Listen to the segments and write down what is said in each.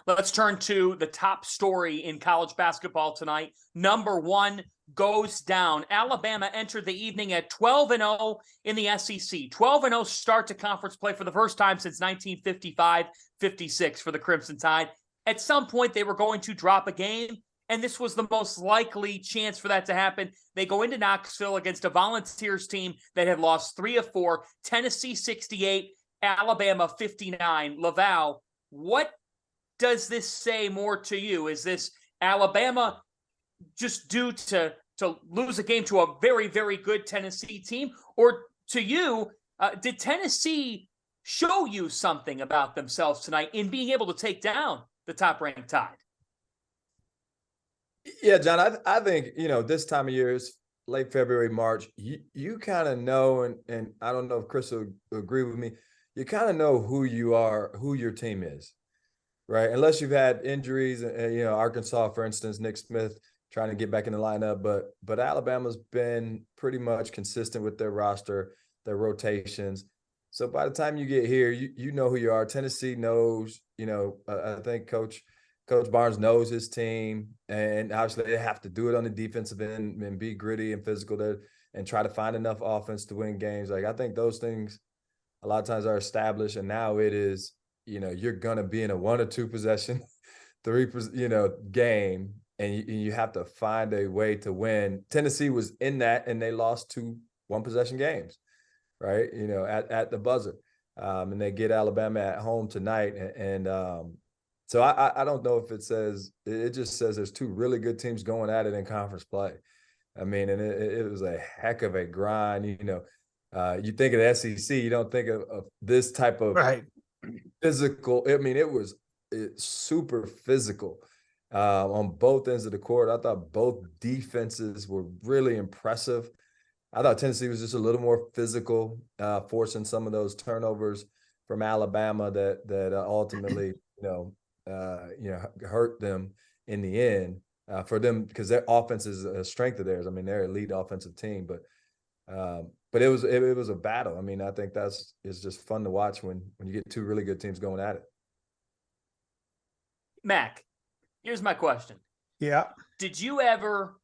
Let's turn to the top story in college basketball tonight. Number one goes down. Alabama entered the evening at 12-0 in the SEC. 12-0 start to conference play for the first time since 1955-56 for the Crimson Tide. At some point, they were going to drop a game, and this was the most likely chance for that to happen. They go into Knoxville against a Volunteers team that had lost 3 of 4, Tennessee 68, Alabama 59. Laval, what does this say more to you? Is this Alabama just due to lose a game to a very, very good Tennessee team? Or to you, did Tennessee show you something about themselves tonight in being able to take down the top-ranked Tide? Yeah, John, I think, this time of year is late February, March. You kind of know, and I don't know if Chris will agree with me, you kind of know who you are, who your team is, right? Unless you've had injuries, Arkansas, for instance, Nick Smith trying to get back in the lineup, but Alabama's been pretty much consistent with their roster, their rotations. So by the time you get here, you know who you are. Tennessee knows, I think Coach Barnes knows his team, and obviously they have to do it on the defensive end and be gritty and physical there and try to find enough offense to win games. Like, I think those things a lot of times are established, and now it is, you're going to be in a 1 or 2 possession, 3, game, and you have to find a way to win. Tennessee was in that, and they lost 2 one-possession games, right? At the buzzer, and they get Alabama at home tonight, and so I don't know if it just says there's 2 really good teams going at it in conference play. I mean, and it was a heck of a grind. You think of the SEC, you don't think of this type of physical. I mean, it's super physical on both ends of the court. I thought both defenses were really impressive. I thought Tennessee was just a little more physical, forcing some of those turnovers from Alabama that ultimately, hurt them in the end for them, because their offense is a strength of theirs. I mean, they're an elite offensive team, but it was a battle. I mean, I think it's just fun to watch when you get 2 really good teams going at it. Mac, here's my question. Yeah. Did you ever,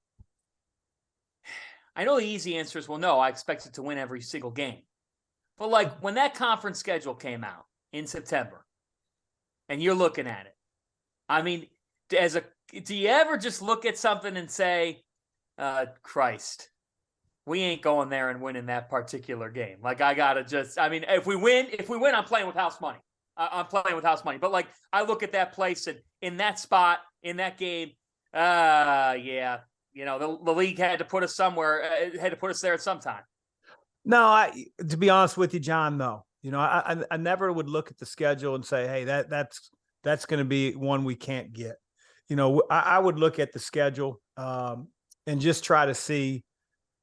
I know the easy answer is, well, no, I expected to win every single game. But like when that conference schedule came out in September and you're looking at it, I mean, do you ever just look at something and say, Christ, we ain't going there and winning that particular game? Like, if we win, I'm playing with house money. I'm playing with house money. But like, I look at that place and in that spot, in that game, the league had to put us somewhere, had to put us there at some time. No, to be honest with you, John, no. I never would look at the schedule and say, hey, that's going to be one we can't get. I would look at the schedule and just try to see,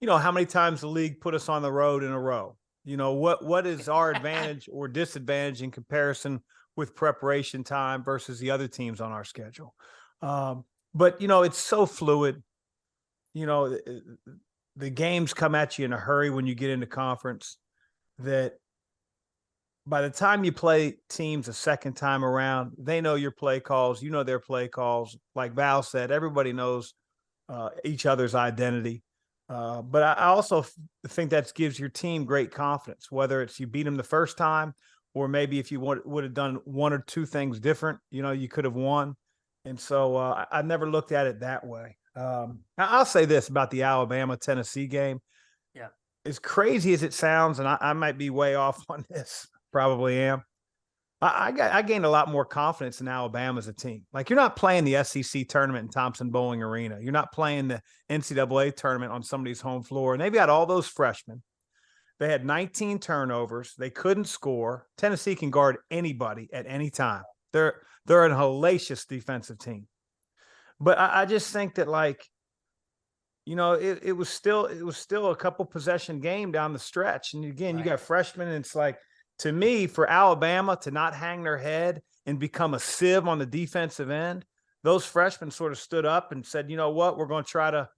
how many times the league put us on the road in a row. What is our advantage or disadvantage in comparison with preparation time versus the other teams on our schedule. But, it's so fluid. The games come at you in a hurry when you get into conference, that by the time you play teams a second time around, they know your play calls, their play calls. Like Val said, everybody knows each other's identity. But I also think that gives your team great confidence, whether it's you beat them the first time, or maybe if you would have done 1 or 2 things different, you could have won. And so I never looked at it that way. I'll say this about the Alabama-Tennessee game. Yeah. As crazy as it sounds, and I might be way off on this, probably am, I gained a lot more confidence in Alabama as a team. Like, you're not playing the SEC tournament in Thompson-Boling Arena. You're not playing the NCAA tournament on somebody's home floor. And they've got all those freshmen. They had 19 turnovers. They couldn't score. Tennessee can guard anybody at any time. They're an hellacious defensive team. But I just think that, like, it was still a couple possession game down the stretch. And again, You got freshmen, and it's like, to me, for Alabama to not hang their head and become a sieve on the defensive end, those freshmen sort of stood up and said, you know what, we're going to try to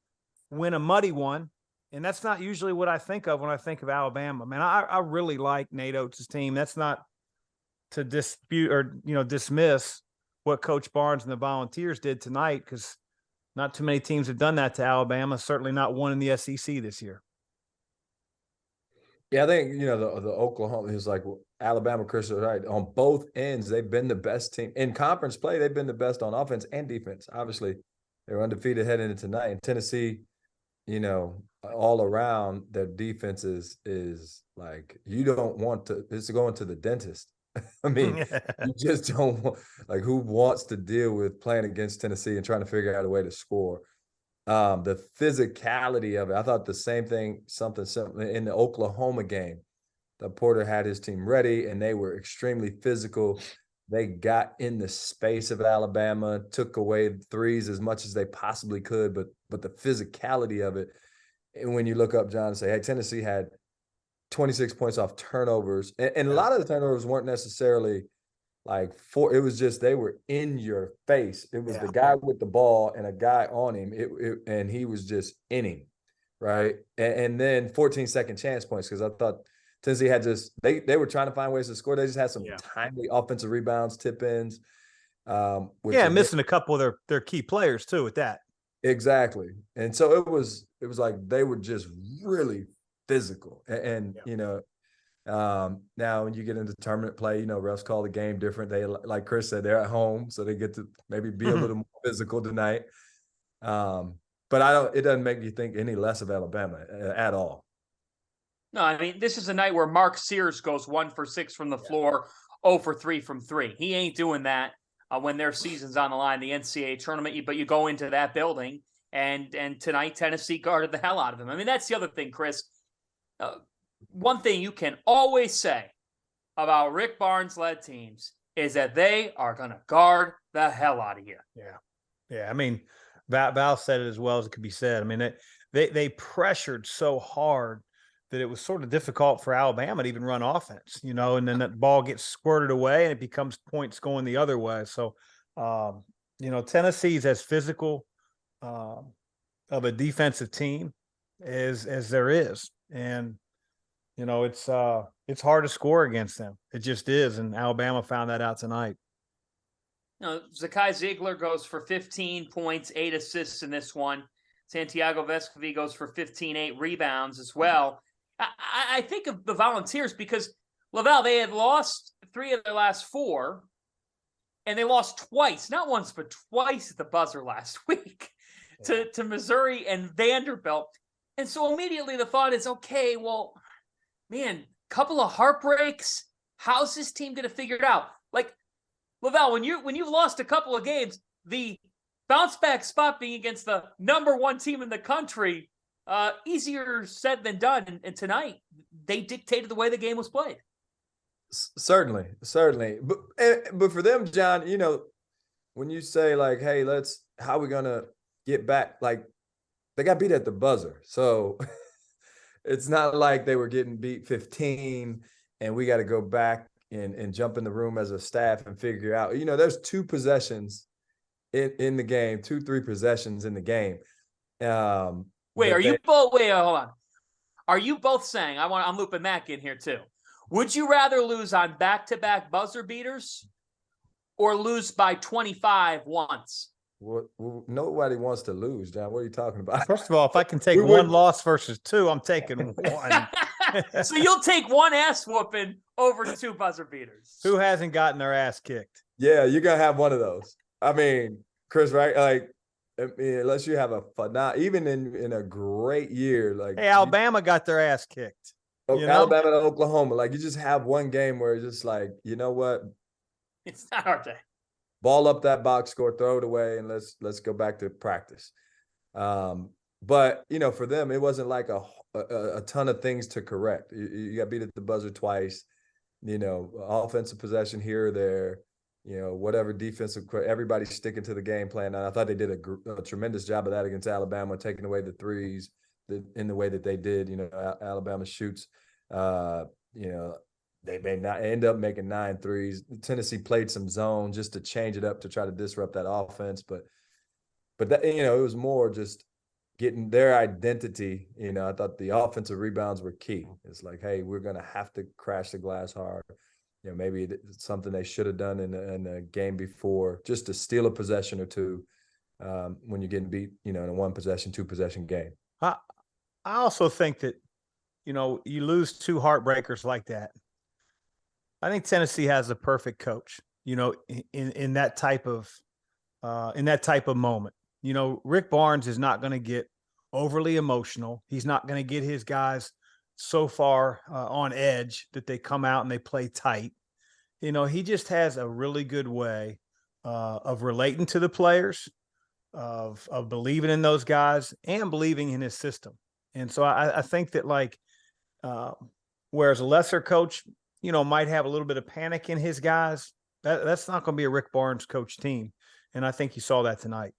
win a muddy one. And that's not usually what I think of when I think of Alabama. Man, I really like Nate Oates' team. That's not dispute or dismiss what Coach Barnes and the Volunteers did tonight, because not too many teams have done that to Alabama. Certainly not one in the SEC this year. Yeah, I think the Oklahoma is like Alabama. Chris is right on both ends. They've been the best team in conference play. They've been the best on offense and defense. Obviously, they were undefeated heading into tonight. And Tennessee, all around their defense is like you don't want to. It's going to the dentist. I mean, you just don't want, like, who wants to deal with playing against Tennessee and trying to figure out a way to score. The physicality of it, I thought the same thing, something similar in the Oklahoma game. The Porter had his team ready, and they were extremely physical. They got in the space of Alabama, took away threes as much as they possibly could, but the physicality of it. And when you look up, John, and say, hey, Tennessee had 26 points off turnovers. And a lot of the turnovers weren't necessarily like it was just they were in your face. It was the guy with the ball and a guy on him. And he was just in him, right? And then 14-second chance points, because I thought Tennessee had they were trying to find ways to score. They just had some timely offensive rebounds, tip-ins. Missing a couple of their key players too with that. Exactly. And so it was like they were just really physical. And now when you get into tournament play, refs call the game different. They, like Chris said, they're at home, so they get to maybe be a little more physical tonight. But it doesn't make you think any less of Alabama at all. No, I mean, this is a night where Mark Sears goes 1 for 6 from the floor, 0 for 3 from 3. He ain't doing that when their season's on the line, the NCAA tournament. But you go into that building, and tonight Tennessee guarded the hell out of him. I mean, that's the other thing, Chris. One thing you can always say about Rick Barnes-led teams is that they are going to guard the hell out of you. Yeah. I mean, Val said it as well as it could be said. I mean, they pressured so hard that it was sort of difficult for Alabama to even run offense, and then that ball gets squirted away and it becomes points going the other way. So, Tennessee's as physical of a defensive team as there is. And, it's hard to score against them. It just is. And Alabama found that out tonight. Zakai Ziegler goes for 15 points, 8 assists in this one. Santiago Vescovi goes for 15, 8 rebounds as well. I think of the Volunteers because, Lavelle, they had lost 3 of their last 4, and they lost twice, not once, but twice at the buzzer last week to Missouri and Vanderbilt. And so immediately the thought is, okay, well, man, couple of heartbreaks. How's this team going to figure it out? Like, Lavelle, when you've lost a couple of games, the bounce back spot being against the number 1 team in the country, easier said than done. And tonight, they dictated the way the game was played. Certainly. But for them, John, when you say like, hey, how are we going to get back? Like, they got beat at the buzzer. So it's not like they were getting beat 15 and we got to go back and jump in the room as a staff and figure out, there's 2 possessions in the game, 2-3 possessions in the game. Hold on. Are you both saying, I'm looping Mac in here too. Would you rather lose on back-to-back buzzer beaters or lose by 25 once? Well, nobody wants to lose, John. What are you talking about? First of all, if I can take one loss versus 2, I'm taking 1. So you'll take 1 ass whooping over 2 buzzer beaters. Who hasn't gotten their ass kicked? Yeah, you're going to have one of those. I mean, Chris, right? Like, unless you have even in a great year, like, hey, Alabama got their ass kicked. Alabama and Oklahoma, like, you just have one game where it's just like, you know what? It's not our day. Ball up that box score, throw it away, and let's go back to practice. But for them, it wasn't like a ton of things to correct. You got beat at the buzzer twice. Offensive possession here or there. Whatever defensive, everybody's sticking to the game plan. And I thought they did a tremendous job of that against Alabama, taking away the threes in the way that they did. Alabama shoots, they may not end up making 9 threes. Tennessee played some zone just to change it up to try to disrupt that offense. But that, it was more just getting their identity. I thought the offensive rebounds were key. It's like, hey, we're going to have to crash the glass hard. maybe it's something they should have done in a game before, just to steal a possession or two when you're getting beat, in a 1-possession, 2-possession game. I also think that, you lose 2 heartbreakers like that. I think Tennessee has a perfect coach, in that type of moment. Rick Barnes is not going to get overly emotional. He's not going to get his guys so far on edge that they come out and they play tight. He just has a really good way of relating to the players, of believing in those guys and believing in his system. And so I think that whereas a lesser coach, might have a little bit of panic in his guys, that's not going to be a Rick Barnes coach team. And I think you saw that tonight.